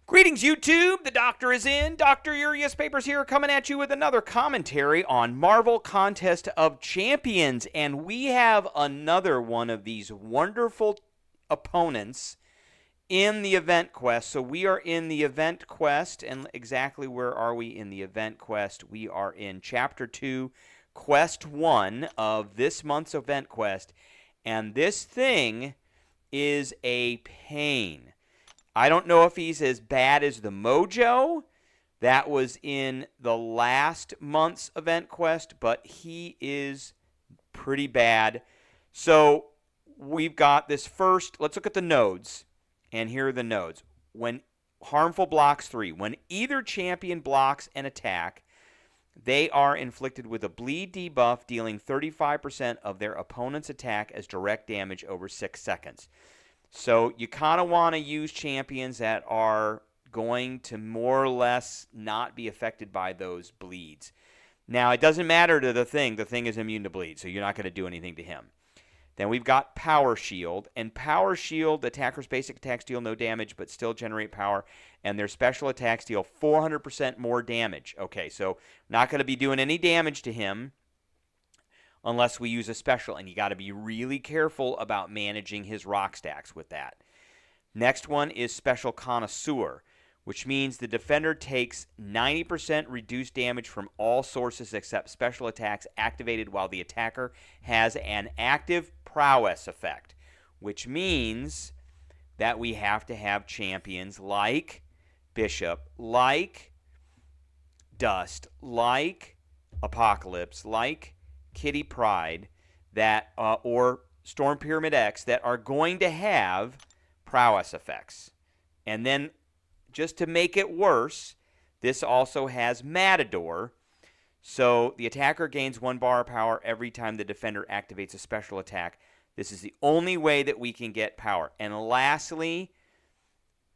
Greetings, YouTube. The doctor is in. Dr. Urias Papers here, coming at you with another commentary on Marvel Contest of Champions. And we have another one of these wonderful opponents in the event quest. So we are in the event quest. And exactly where are we in the event quest? We are in Chapter 2, Quest 1 of this month's event quest. And this thing is a pain. I don't know if he's as bad as the Mojo that was in the last month's event quest, but he is pretty bad. So we've got this first. Let's look at the nodes, and here are the nodes. When harmful blocks 3, when either champion blocks an attack, they are inflicted with a bleed debuff, dealing 35% of their opponent's attack as direct damage over 6 seconds. So you kind of want to use champions that are going to more or less not be affected by those bleeds. Now, it doesn't matter to the thing. The thing is immune to bleed, so you're not going to do anything to him. Then we've got Power Shield. And Power Shield, attacker's basic attacks deal no damage but still generate power. And their special attacks deal 400% more damage. Okay, so not going to be doing any damage to him unless we use a special, and you got to be really careful about managing his rock stacks with that. Next one is Special Connoisseur, which means the defender takes 90% reduced damage from all sources except special attacks activated while the attacker has an active prowess effect, which means that we have to have champions like Bishop, like Dust, like Apocalypse, like Kitty Pryde, that or Storm Pyramid X, that are going to have prowess effects. And then, just to make it worse, this also has Matador. So the attacker gains 1 bar of power every time the defender activates a special attack. This is the only way that we can get power. And lastly,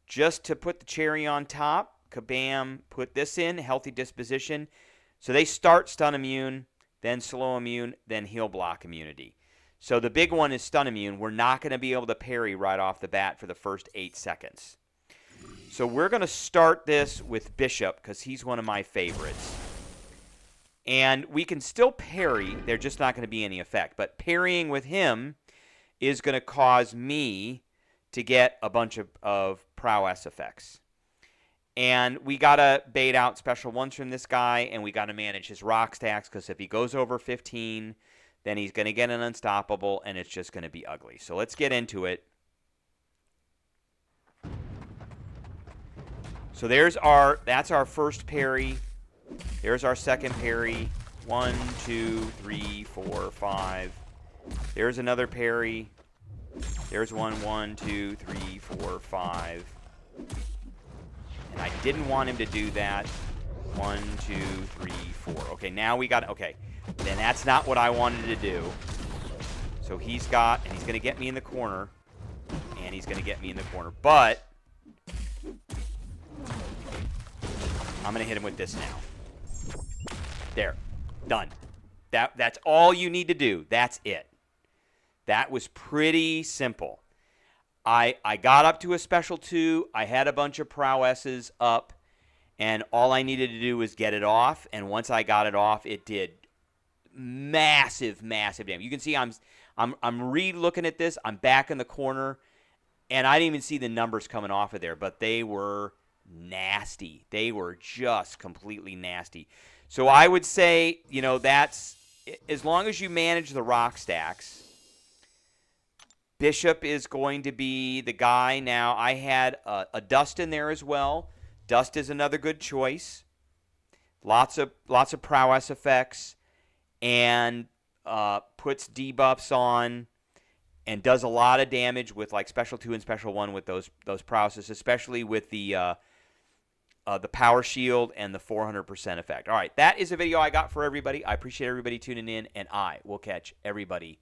just to put the cherry on top, Kabam put this in, Healthy Disposition. So they start stun immune, then slow immune, then heal block immunity. So the big one is stun immune. We're not going to be able to parry right off the bat for the first 8 seconds. So we're going to start this with Bishop because he's one of my favorites. And we can still parry. They're just not going to be any effect. But parrying with him is going to cause me to get a bunch of prowess effects. And we got to bait out special ones from this guy, and we got to manage his rock stacks, because if he goes over 15, then he's going to get an unstoppable, and it's just going to be ugly. So let's get into it. So that's our first parry. There's our second parry. 1, 2, 3, 4, 5. There's another parry. There's 1, 2, 3, 4, 5. And I didn't want him to do that. 1, 2, 3, 4. Okay, now we got... Okay, then that's not what I wanted to do. So he's got... And he's going to get me in the corner. And he's going to get me in the corner. But I'm going to hit him with this now. There. Done. That's all you need to do. That's it. That was pretty simple. I got up to a special 2. I had a bunch of prowesses up, and all I needed to do was get it off. And once I got it off, it did massive, massive damage. You can see I'm re-looking at this. I'm back in the corner, and I didn't even see the numbers coming off of there, but they were nasty. They were just completely nasty. So I would say, that's as long as you manage the rock stacks. Bishop is going to be the guy. Now, I had a Dust in there as well. Dust is another good choice. Lots of prowess effects, and puts debuffs on, and does a lot of damage with like Special 2 and Special 1 with those prowesses, especially with the Power Shield and the 400% effect. All right, that is a video I got for everybody. I appreciate everybody tuning in, and I will catch everybody